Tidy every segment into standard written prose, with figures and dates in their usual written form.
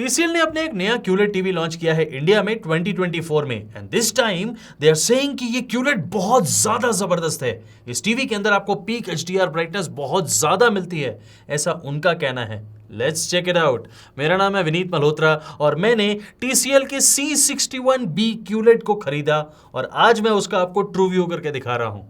TCL ने अपने एक नया QLED टीवी लॉन्च किया है इंडिया में 2024 में and this time they are saying कि ये QLED बहुत ज्यादा जबरदस्त है। इस टीवी के अंदर आपको पीक HDR ब्राइटनेस बहुत ज्यादा मिलती है, ऐसा उनका कहना है। Let's check it out. मेरा नाम है विनीत मल्होत्रा और मैंने TCL के C61B QLED को खरीदा और आज मैं उसका आपको ट्रू व्यू करके दिखा रहा हूं।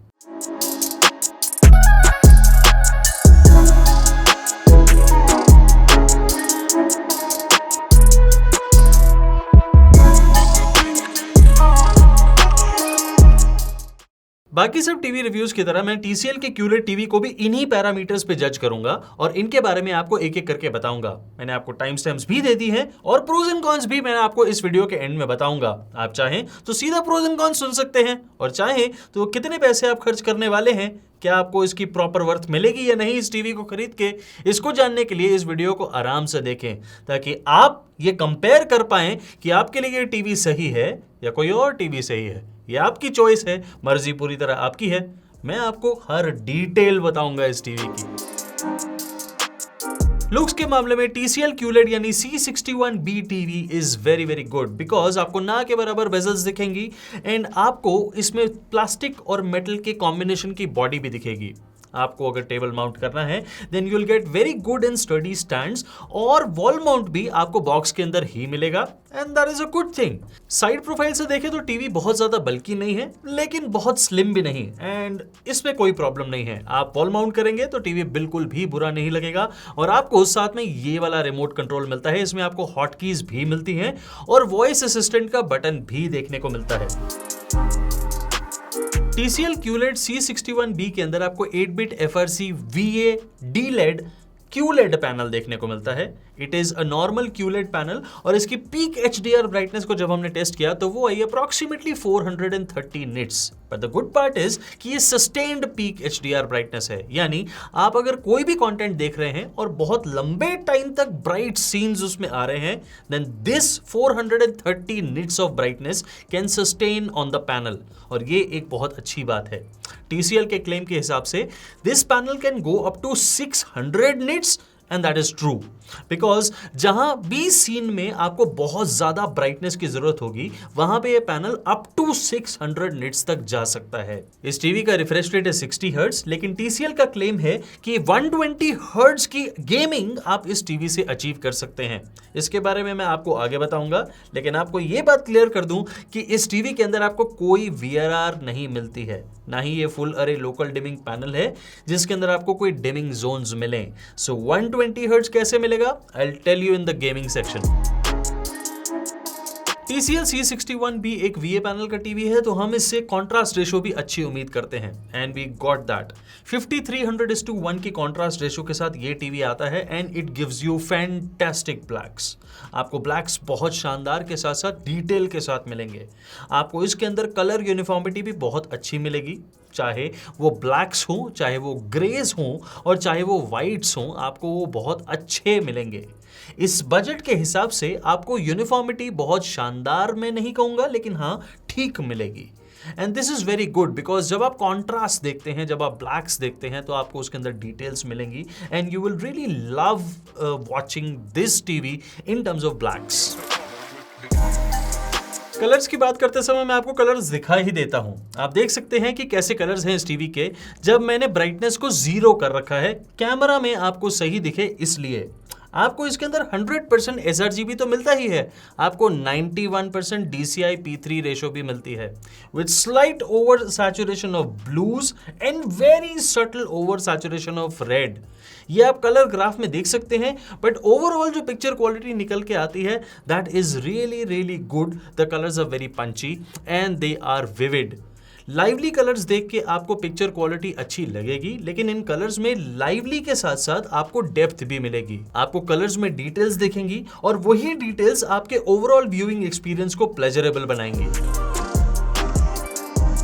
बाकी सब टीवी रिव्यूज की तरह मैं TCL के QLED टीवी को भी इन्हीं पैरामीटर्स पे जज करूंगा और इनके बारे में आपको एक एक करके बताऊंगा। मैंने आपको टाइम स्टैम्प्स भी दे दी हैं और प्रोज एंड कॉन्स भी मैं आपको इस वीडियो के एंड में बताऊंगा। आप चाहें तो सीधा प्रोज एंड कॉन्स सुन सकते हैं और चाहें तो कितने पैसे आप खर्च करने वाले हैं, क्या आपको इसकी प्रॉपर वर्थ मिलेगी या नहीं इस टीवी को खरीद के, इसको जानने के लिए इस वीडियो को आराम से देखें ताकि आप ये कंपेयर कर पाएं कि आपके लिए ये टीवी सही है या कोई और टीवी सही है। ये आपकी चॉइस है, मर्जी पूरी तरह आपकी है। मैं आपको हर डिटेल बताऊंगा इस टीवी की। लुक्स के मामले में TCL QLED यानी C61B TV is very very good because आपको ना के बराबर बेजल्स दिखेंगी एंड आपको इसमें प्लास्टिक और मेटल के कॉम्बिनेशन की बॉडी भी दिखेगी। आपको अगर टेबल माउंट करना है then you will get very good and study stands और वॉल माउंट भी आपको बॉक्स के अंदर ही मिलेगा and that is a good thing. Side profile से देखें तो टीवी बहुत ज्यादा बल्की नहीं है लेकिन बहुत स्लिम भी नहीं एंड इसमें कोई प्रॉब्लम नहीं है। आप वॉल माउंट करेंगे तो टीवी बिल्कुल भी बुरा नहीं लगेगा और आपको साथ में ये वाला रिमोट कंट्रोल मिलता है। इसमें आपको हॉट कीज भी मिलती हैं और वॉइस असिस्टेंट का बटन भी देखने को मिलता है। TCL QLED C61B के अंदर आपको 8-बिट FRC VA D-LED QLED panel देखने को मिलता है। It is a normal QLED panel और इसकी पीक HDR ब्राइटनेस को जब हमने टेस्ट किया तो वो I approximately 430 nits. But the good part is कि ये सस्टेन्ड पीक HDR ब्राइटनेस है, यानी आप अगर कोई भी कंटेंट देख रहे हैं और बहुत लंबे टाइम तक ब्राइट सीन्स उसमें आ रहे हैं then this 430 nits of brightness can sustain on the panel और ये एक बहुत अच्छी बात है। TCL के क्लेम के हिसाब से this panel can go up to 600 nits and that is true because जहां भी सीन में आपको बहुत ज्यादा ब्राइटनेस की जरूरत होगी वहां पे ये पैनल अप टू 600 निट्स तक जा सकता है। इस टीवी का रिफ्रेश रेट है 60 हर्ट्ज लेकिन TCL का क्लेम है कि 120 हर्ट्ज की गेमिंग आप इस टीवी से अचीव कर सकते हैं। इसके बारे में मैं आपको आगे बताऊंगा लेकिन आपको ये बात क्लियर कर दूं कि इस टीवी के अंदर आपको कोई VRR नहीं मिलती है, ना ही ये फुल अरे लोकल डिमिंग पैनल है जिसके अंदर आपको कोई डिमिंग जोन्स मिले। सो 120 हर्ट्ज कैसे मिलेगा I'll tell you in the gaming section। TCL C61B एक VA पैनल का टीवी है तो हम इससे कॉन्ट्रास्ट रेशो भी अच्छी उम्मीद करते हैं एंड वी गॉट दैट। 5300:1 की कॉन्ट्रास्ट रेशो के साथ ये टीवी आता है and it gives you fantastic blacks. आपको ब्लैक्स बहुत शानदार के साथ साथ डिटेल के साथ मिलेंगे। आपको इसके अंदर कलर यूनिफॉर्मिटी भी बहुत अच्छी मिलेगी, चाहे वो ब्लैक्स हो, चाहे वो ग्रेज हो और चाहे वो वाइट्स हो, आपको वो बहुत अच्छे मिलेंगे। इस बजट के हिसाब से आपको यूनिफॉर्मिटी बहुत शानदार मैं नहीं कहूंगा लेकिन हाँ ठीक मिलेगी and this is very good because जब आप कॉन्ट्रास्ट देखते हैं, जब आप ब्लैक्स देखते हैं तो आपको उसके अंदर डिटेल्स मिलेंगी and you will really love watching this TV in terms of blacks. Colours की बात करते समय मैं आपको कलर्स दिखा ही देता हूं। आप देख सकते हैं कि कैसे कलर्स हैं इस टीवी के। जब मैंने ब्राइटनेस को 0 कर रखा है कैमरा में आपको सही दिखे इसलिए। आपको इसके अंदर 100% sRGB तो मिलता ही है, आपको 91% DCI-P3 रेशो भी मिलती है with slight over saturation of blues and very subtle over saturation of red. ये आप कलर ग्राफ में देख सकते हैं बट ओवरऑल जो पिक्चर क्वालिटी निकल के आती है that is really really good. The colours are very punchy and they are vivid. Lively colours देख के आपको पिक्चर क्वालिटी अच्छी लगेगी लेकिन इन कलर्स में लाइवली के साथ साथ आपको डेप्थ भी मिलेगी। आपको कलर्स में डिटेल्स दिखेंगी और वही डिटेल्स आपके ओवरऑल व्यूइंग एक्सपीरियंस को प्लेजरेबल बनाएंगी।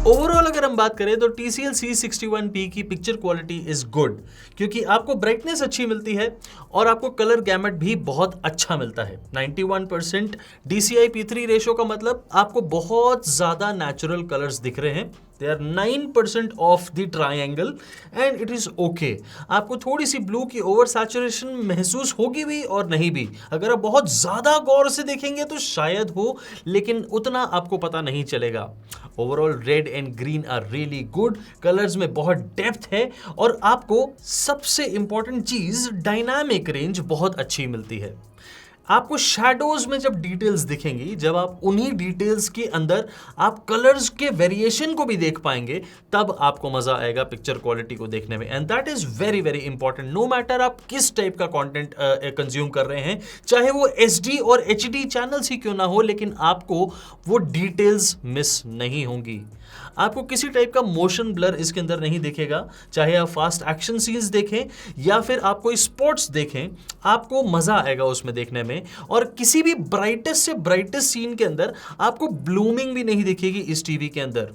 ओवरऑल अगर हम बात करें तो TCL C61B की पिक्चर क्वालिटी इज गुड क्योंकि आपको ब्राइटनेस अच्छी मिलती है और आपको कलर गैमेट भी बहुत अच्छा मिलता है। 91% DCI-P3 रेशो का मतलब आपको बहुत ज्यादा नेचुरल कलर्स दिख रहे हैं they are 9% of the triangle and it is okay. आपको थोड़ी सी ब्लू की ओवर सैचुरेशन महसूस होगी भी और नहीं भी। अगर आप बहुत ज्यादा गौर से देखेंगे तो शायद हो, लेकिन उतना आपको पता नहीं चलेगा। Overall red and green are really good, colours में बहुत डेप्थ है और आपको सबसे इंपॉर्टेंट चीज डायनामिक रेंज बहुत अच्छी मिलती है। आपको शैडोज में जब डिटेल्स दिखेंगी, जब आप उन्हीं डिटेल्स के अंदर आप कलर्स के वेरिएशन को भी देख पाएंगे, तब आपको मजा आएगा पिक्चर क्वालिटी को देखने में। And that is very very important. No matter आप किस टाइप का कंटेंट कंज्यूम कर रहे हैं, चाहे वो HD और HD चैनल्स ही क्यों ना हो, लेकिन आपको वो डिटेल्स मिस नहीं होंगी। आपको किसी टाइप का मोशन ब्लर इसके अंदर नहीं दिखेगा, चाहे आप फास्ट एक्शन सीन्स देखें या फिर आप कोई स्पोर्ट्स देखें, आपको मजा आएगा उसमें देखने में। और किसी भी ब्राइटेस्ट से ब्राइटेस्ट सीन के अंदर आपको ब्लूमिंग भी नहीं दिखेगी इस टीवी के अंदर।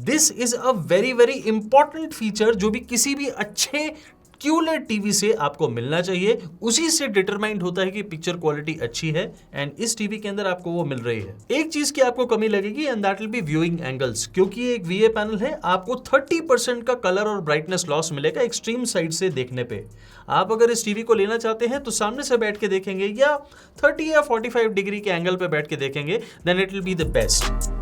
This is a very very important feature जो भी किसी भी अच्छे QLED टीवी से आपको मिलना चाहिए। उसी से डिटरमाइंड होता है कि पिक्चर क्वालिटी अच्छी है, एंड इस टीवी के अंदर आपको वो मिल रही है। एक चीज की आपको कमी लगेगी and that will B viewing angles, क्योंकि ये एक VA पैनल है। आपको 30% का कलर और ब्राइटनेस लॉस मिलेगा एक्सट्रीम साइड से देखने पे। आप अगर इस टीवी को लेना चाहते हैं तो सामने से बैठ के देखेंगे या 30 या 45 डिग्री के एंगल पे बैठ के देखेंगे, then it will be the best.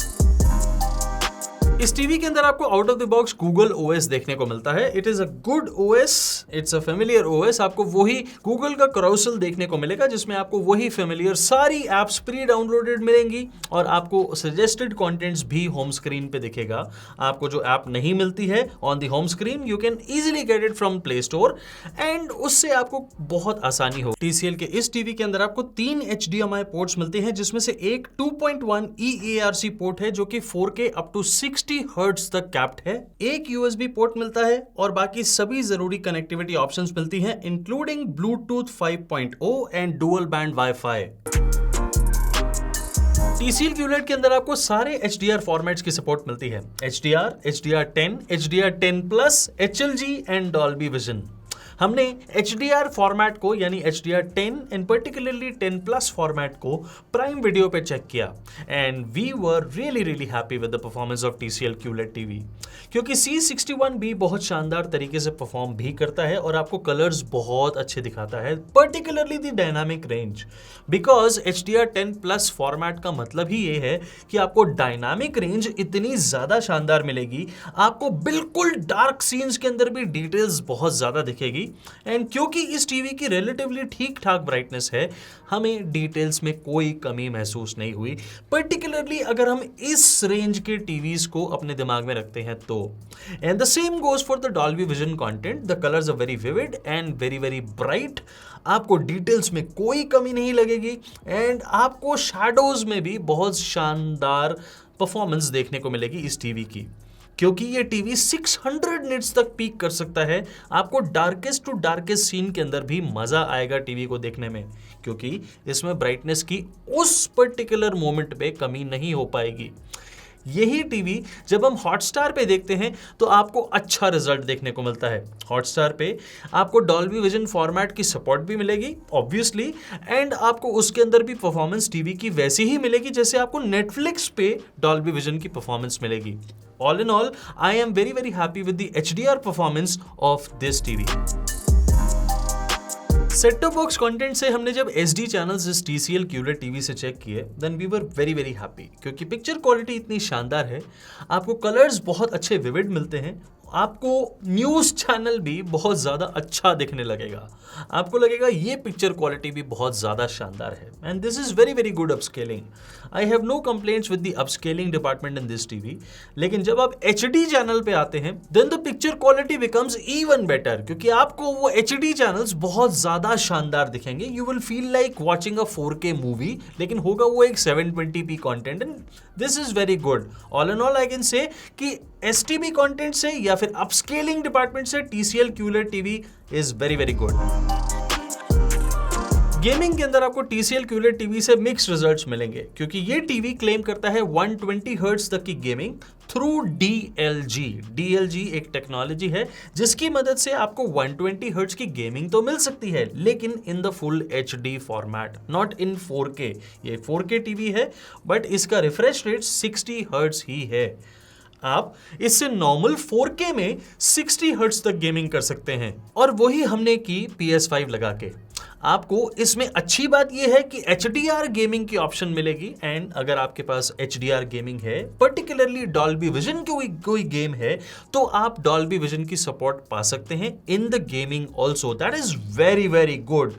इस टीवी के अंदर आपको out of the box Google OS देखने को मिलता है। It is a good OS, it's a familiar OS। आपको वही Google का क्राउसल देखने को मिलेगा जिसमें आपको वही फेमिलियर सारी एप्स प्री डाउनलोडेड मिलेंगी और आपको सजेस्टेड कंटेंट्स भी होम स्क्रीन पे दिखेगा। आपको जो ऐप नहीं मिलती है on the home screen, you can easily get it from play store and उससे आपको बहुत आसानी हो। TCL के इस टीवी के अंदर आपको 3 HDMI पोर्ट्स मिलते हैं, जिसमें से एक 2.1 EARC पोर्ट है जो कि 4K अप टू 60 हर्ट्ज तक कैप्ड है। एक USB पोर्ट मिलता है और बाकी सभी जरूरी कनेक्टिविटी ऑप्शंस मिलती हैं, including Bluetooth 5.0 and dual band wifi. TCL QLED के अंदर आपको सारे HDR फॉर्मेट्स की सपोर्ट मिलती है। HDR, HDR10, HDR10+, HLG and Dolby vision. हमने HDR फॉर्मेट को यानी HDR10 एंड पर्टिकुलरली 10+ फॉर्मेट को प्राइम वीडियो पे चेक किया and we were really happy with the performance of TCL QLED TV, क्योंकि C61B बहुत शानदार तरीके से परफॉर्म भी करता है और आपको कलर्स बहुत अच्छे दिखाता है, particularly the dynamic range. Because HDR10+ format का मतलब ही ये है कि आपको डायनामिक रेंज इतनी ज्यादा शानदार मिलेगी, आपको बिल्कुल डार्क सीन्स के अंदर भी डिटेल्स बहुत ज्यादा दिखेगी। एंड क्योंकि इस टीवी की रिलेटिवली ठीक ठाक ब्राइटनेस है, हमें डिटेल्स में कोई कमी महसूस नहीं हुई, पर्टिकुलरली अगर हम इस रेंज के टीवीज को अपने दिमाग में रखते हैं तो। And the same goes for the Dolby vision content. The colours are very vivid and very very bright. आपको डिटेल्स में कोई कमी नहीं लगेगी एंड आपको शैडोज में भी बहुत शानदार परफॉर्मेंस देखने को मिलेगी इस टीवी की, क्योंकि ये टीवी 600 निट्स तक पीक कर सकता है। आपको डार्केस्ट टू डार्केस्ट सीन के अंदर भी मजा आएगा टीवी को देखने में, क्योंकि इसमें ब्राइटनेस की उस पर्टिकुलर मोमेंट पे कमी नहीं हो पाएगी। यही टीवी जब हम हॉटस्टार पे देखते हैं तो आपको अच्छा रिजल्ट देखने को मिलता है। हॉटस्टार पे आपको डॉल्बी विजन फॉर्मेट की सपोर्ट भी मिलेगी ऑब्वियसली, एंड आपको उसके अंदर भी परफॉर्मेंस टीवी की वैसी ही मिलेगी जैसे आपको नेटफ्लिक्स पे डॉल्बी विजन की परफॉर्मेंस मिलेगी। All in all, I am very happy with the HDR performance of this TV. Set top box content से हमने जब SD चैनल्स इस TCL QLED TV से चेक किए, then we were very happy, क्योंकि picture quality इतनी शानदार है, आपको कलर्स बहुत अच्छे विविड मिलते हैं, आपको न्यूज चैनल भी बहुत ज्यादा अच्छा दिखने लगेगा, आपको लगेगा ये पिक्चर क्वालिटी भी बहुत ज्यादा शानदार है। And this is very good upscaling. I have no complaints with the upscaling department in this TV. लेकिन जब आप HD चैनल पे आते हैं, then the picture quality becomes even better, क्योंकि आपको वो HD चैनल्स बहुत ज्यादा शानदार दिखेंगे। You will feel like watching a 4K movie, लेकिन होगा वो एक 720p content and this is very good. All in all I can से कि STB कंटेंट से या फिर अपस्केलिंग डिपार्टमेंट से TCL QLED TV is very good. Gaming के अंदर आपको TCL QLED TV से मिक्स रिजल्ट्स मिलेंगे, क्योंकि ये टीवी क्लेम करता है 120 हर्ट्ज तक की गेमिंग थ्रू DLG। DLG एक टेक्नोलॉजी है जिसकी मदद से आपको 120 हर्ट्ज की गेमिंग तो मिल सकती है, लेकिन in the full HD format, not in 4K। ये 4K टीवी है बट इसका रिफ्रेश रेट 60 हर्ट्ज ही है। आप इससे नॉर्मल 4K में 60 हर्ट्ज तक गेमिंग कर सकते हैं, और वही हमने की PS5 लगा के। आपको इसमें अच्छी बात यह है कि HDR गेमिंग की ऑप्शन मिलेगी, एंड अगर आपके पास HDR गेमिंग है, पर्टिकुलरली डॉल्बी विजन की कोई गेम है, तो आप डॉल्बी विजन की सपोर्ट पा सकते हैं in the gaming also. That is very very good.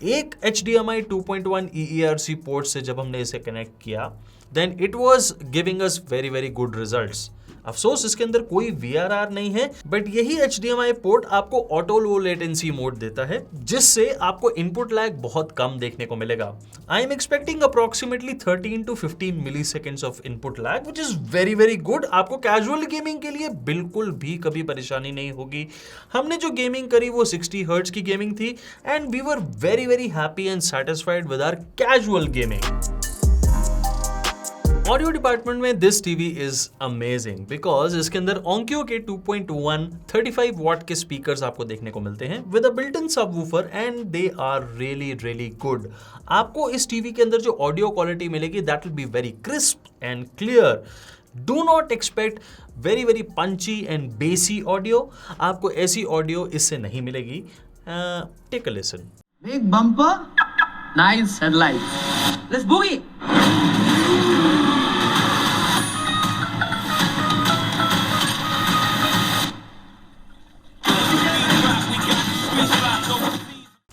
एक HDMI 2.1 EERC पोर्ट से जब हमने इसे कनेक्ट किया, then it was giving us very very good results. अफसोस इसके अंदर कोई VRR नहीं है, बट यही HDMI पोर्ट आपको ऑटो लो लेटेंसी मोड देता है, जिससे आपको इनपुट लैग बहुत कम देखने को मिलेगा। I am expecting approximately 13 to 15 milliseconds of input lag, which is very very good. आपको कैजुअल गेमिंग के लिए बिल्कुल भी कभी परेशानी नहीं होगी। हमने जो गेमिंग करी वो 60 हर्ट्ज की गेमिंग थी, and we were very very happy and satisfied with our casual gaming. Audio department में this TV is amazing because इसके अंदर ओंक्यो के 2.1 35 वॉट के स्पीकर्स आपको देखने को मिलते हैं with a built in subwoofer, and they are really really good. आपको इस टीवी के अंदर जो ऑडियो क्वालिटी मिलेगी that will be very crisp and clear. Do not expect very very punchy and bassy audio. आपको ऐसी ऑडियो इससे नहीं मिलेगी। Take a listen. Big bumper, nice headlight, let's boogie.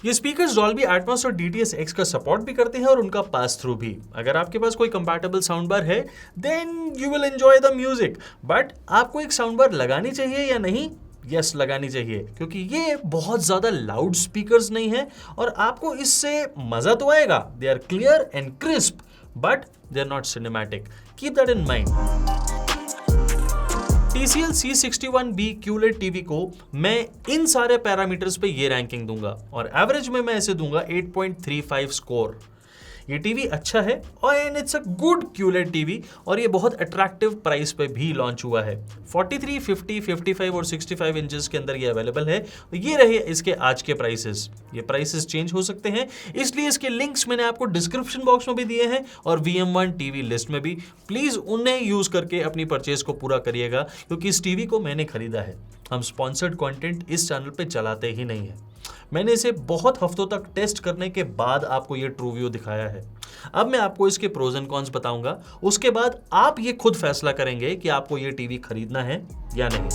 ये स्पीकर्स डॉल्बी एटमॉस और DTS-X का support भी करते हैं और उनका पास थ्रू भी। अगर आपके पास कोई कंपैटिबल साउंड बार है then you will enjoy the music. But आपको एक साउंड बार लगानी चाहिए या नहीं? यस, लगानी चाहिए, क्योंकि ये बहुत ज्यादा लाउड स्पीकर्स नहीं है और आपको इससे मजा तो आएगा। They are clear and crisp, but they are not cinematic. Keep that in mind. TCL C61B QLED TV को मैं इन सारे पैरामीटर्स पे ये रैंकिंग दूंगा, और एवरेज में मैं इसे दूंगा 8.35 स्कोर। ये टीवी अच्छा है और it's a good QLED TV, और ये बहुत अट्रैक्टिव प्राइस पे भी लॉन्च हुआ है। 43, 50, 55 और 65 इंचेस के अंदर ये अवेलेबल है। ये रहे इसके आज के प्राइसेस। ये प्राइसेस चेंज हो सकते हैं, इसलिए इसके लिंक्स मैंने आपको डिस्क्रिप्शन बॉक्स में भी दिए हैं और VM1 टीवी लिस्ट में भी। प्लीज उन्हें यूज करके अपनी परचेज को पूरा करिएगा, क्योंकि इस टीवी को मैंने खरीदा है। हम स्पॉन्सर्ड कंटेंट इस चैनल पे चलाते ही नहीं है। मैंने इसे बहुत हफ्तों तक टेस्ट करने के बाद आपको ये ट्रू व्यू दिखाया है। अब मैं आपको इसके प्रोज एंड कॉन्स बताऊंगा, उसके बाद आप ये खुद फैसला करेंगे कि आपको ये टीवी खरीदना है या नहीं।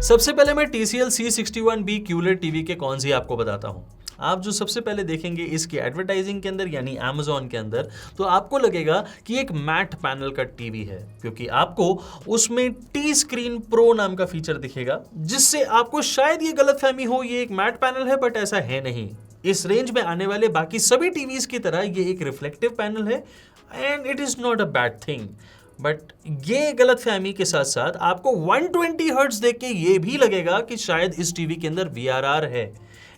सबसे पहले मैं TCL C61B QLED टीवी के कॉन्स ही आपको बताता हूं। आप जो सबसे पहले देखेंगे इसकी एडवर्टाइजिंग के अंदर यानी Amazon के अंदर, तो आपको लगेगा कि एक मैट पैनल का टीवी है, क्योंकि आपको उसमें T स्क्रीन प्रो नाम का फीचर दिखेगा, जिससे आपको शायद ये गलतफहमी हो ये एक मैट पैनल है, बट ऐसा है नहीं। इस रेंज में आने वाले बाकी सभी टीवीज की तरह ये एक रिफ्लेक्टिव पैनल है, and it is not a bad thing. But ये गलतफहमी के साथ साथ आपको 120 हर्ट्ज देख के ये भी लगेगा कि शायद इस टीवी के अंदर VRR है।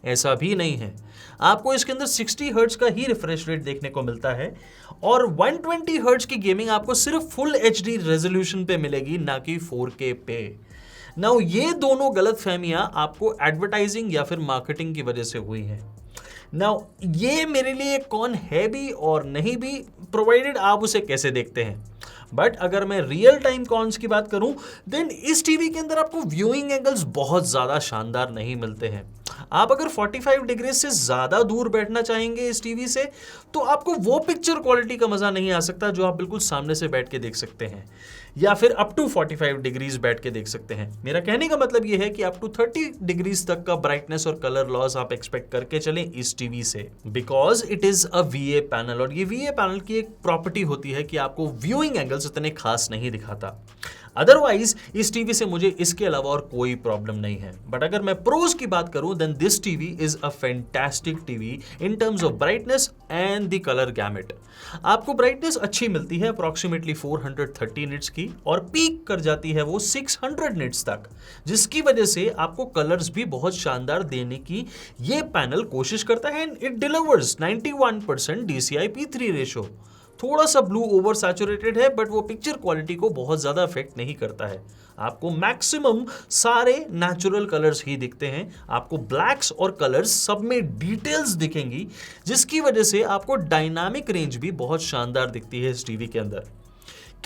ऐसा भी नहीं है। आपको इसके अंदर 60 हर्ट्ज का ही रिफ्रेश रेट देखने को मिलता है, और 120 हर्ट्ज की गेमिंग आपको सिर्फ फुल HD रेजोल्यूशन पे मिलेगी, ना कि 4K पे। नाउ ये दोनों गलतफहमियां आपको एडवर्टाइजिंग या फिर मार्केटिंग की वजह से हुई हैं। नाउ ये मेरे लिए कौन है भी और नहीं भी, प्रोवाइडेड आप उसे कैसे देखते हैं। बट अगर मैं रियल टाइम कॉन्स की बात करूं, देन इस टीवी के अंदर आपको व्यूइंग एंगल्स बहुत ज्यादा शानदार नहीं मिलते हैं। आप अगर 45 डिग्री से ज्यादा दूर बैठना चाहेंगे इस टीवी से, तो आपको वो पिक्चर क्वालिटी का मजा नहीं आ सकता जो आप बिल्कुल सामने से बैठ के देख सकते हैं, या फिर अप टू 45 डिग्रीज बैठ के देख सकते हैं। मेरा कहने का मतलब यह है कि अप टू 30 डिग्रीज तक का ब्राइटनेस और कलर लॉस आप एक्सपेक्ट करके चलें इस टीवी से, because it is a VA panel. और ये VA पैनल की एक प्रॉपर्टी होती है कि आपको व्यूइंग एंगल्स इतने खास नहीं दिखाता। अदरवाइज इस टीवी से मुझे इसके अलावा और कोई प्रॉब्लम नहीं है। बट अगर मैं प्रोज की बात करूं, then this TV is a fantastic TV in terms of brightness and the colour gamut. आपको ब्राइटनेस अच्छी मिलती है अप्रोक्सीमेटली 430 निट्स की, और पीक कर जाती है वो 600 निट्स तक, जिसकी वजह से आपको कलर्स भी बहुत शानदार देने की ये पैनल कोशिश करता है। And it delivers 91% DCI-P3 ratio. थोड़ा सा ब्लू ओवर सैचुरेटेड है, बट वो पिक्चर क्वालिटी को बहुत ज्यादा अफेक्ट नहीं करता है। आपको मैक्सिमम सारे नेचुरल कलर्स ही दिखते हैं। आपको ब्लैक्स और कलर्स सब में डिटेल्स दिखेंगी, जिसकी वजह से आपको डायनामिक रेंज भी बहुत शानदार दिखती है इस टीवी के अंदर।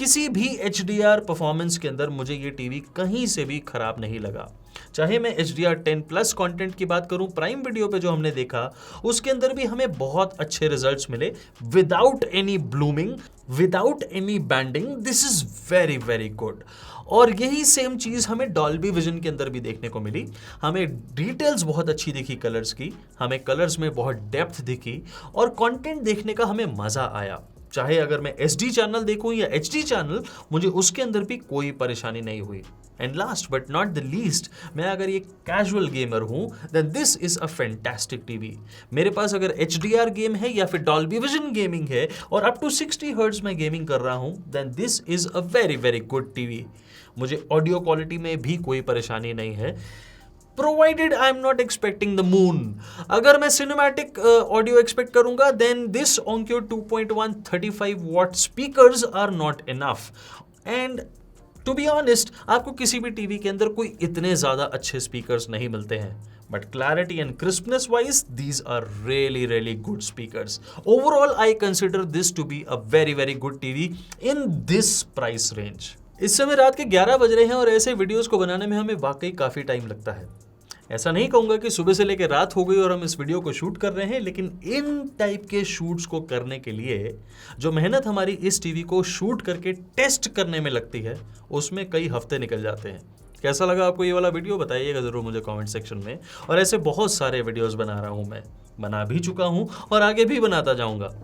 किसी भी HDR परफॉर्मेंस के अंदर मुझे ये टीवी कहीं से भी खराब नहीं लगा। चाहे मैं HDR10+ कंटेंट की बात करूं, प्राइम वीडियो पे जो हमने देखा उसके अंदर भी हमें बहुत अच्छे रिजल्ट्स मिले, without any blooming, without any banding. This is very very good. और यही सेम चीज हमें डॉल्बी विजन के अंदर भी देखने को मिली। हमें डिटेल्स बहुत अच्छी दिखी कलर्स की, हमें कलर्स में बहुत डेप्थ दिखी और कंटेंट देखने का हमें मजा आया। चाहे अगर मैं SD चैनल देखूं या HD चैनल, मुझे उसके अंदर भी कोई परेशानी नहीं हुई। And last but not the least, मैं अगर ये कैजुअल गेमर हूं, then this is a fantastic TV. मेरे पास अगर HDR गेम है या फिर डॉल्बी विजन गेमिंग है और अप टू 60 हर्ट्ज में गेमिंग कर रहा हूं, then this is a very very good TV. मुझे ऑडियो क्वालिटी में भी कोई परेशानी नहीं है, provided I am not expecting the moon. अगर मैं सिनेमैटिक ऑडियो एक्सपेक्ट करूंगा, then this Onkyo 2.1 35 watt speakers are not enough. And to be honest, आपको किसी भी टीवी के अंदर कोई इतने ज्यादा अच्छे स्पीकर्स नहीं मिलते हैं, but clarity and crispness wise these are really really good speakers. Overall I consider this to be a very very good TV in this price range. इस समय रात के 11 बज रहे हैं और ऐसे वीडियोस को बनाने में हमें वाकई काफी टाइम लगता है। ऐसा नहीं कहूंगा कि सुबह से लेकर रात हो गई और हम इस वीडियो को शूट कर रहे हैं, लेकिन इन टाइप के शूट्स को करने के लिए जो मेहनत हमारी इस टीवी को शूट करके टेस्ट करने में लगती है, उसमें कई हफ्ते निकल जाते हैं। कैसा लगा आपको ये वाला वीडियो, बताइएगा जरूर मुझे कमेंट सेक्शन में। और ऐसे बहुत सारे वीडियोस बना रहा हूं, मैं बना भी चुका हूं और आगे भी बनाता जाऊंगा।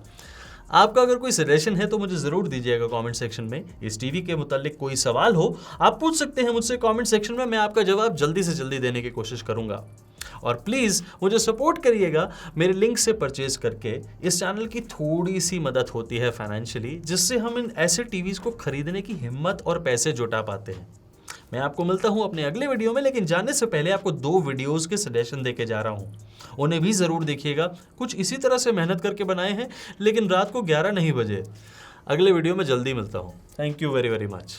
आपका अगर कोई सजेशन है तो मुझे जरूर दीजिएगा कमेंट सेक्शन में। इस टीवी के मुतालिक कोई सवाल हो, आप पूछ सकते हैं मुझसे कमेंट सेक्शन में, मैं आपका जवाब जल्दी से जल्दी देने की कोशिश करूंगा। और प्लीज मुझे सपोर्ट करिएगा, मेरे लिंक से परचेज करके इस चैनल की थोड़ी सी मदद होती है फाइनेंशियली, जिससे हम इन ऐसे टीवीज को खरीदने की हिम्मत और पैसे जुटा पाते हैं। मैं आपको मिलता हूं अपने अगले वीडियो में, लेकिन जाने से पहले आपको 2 वीडियोस के सजेशन देके जा रहा हूं, उन्हें भी जरूर देखिएगा। कुछ इसी तरह से मेहनत करके बनाए हैं, लेकिन रात को 11 नहीं बजे। अगले वीडियो में जल्दी मिलता हूं। Thank you very very much.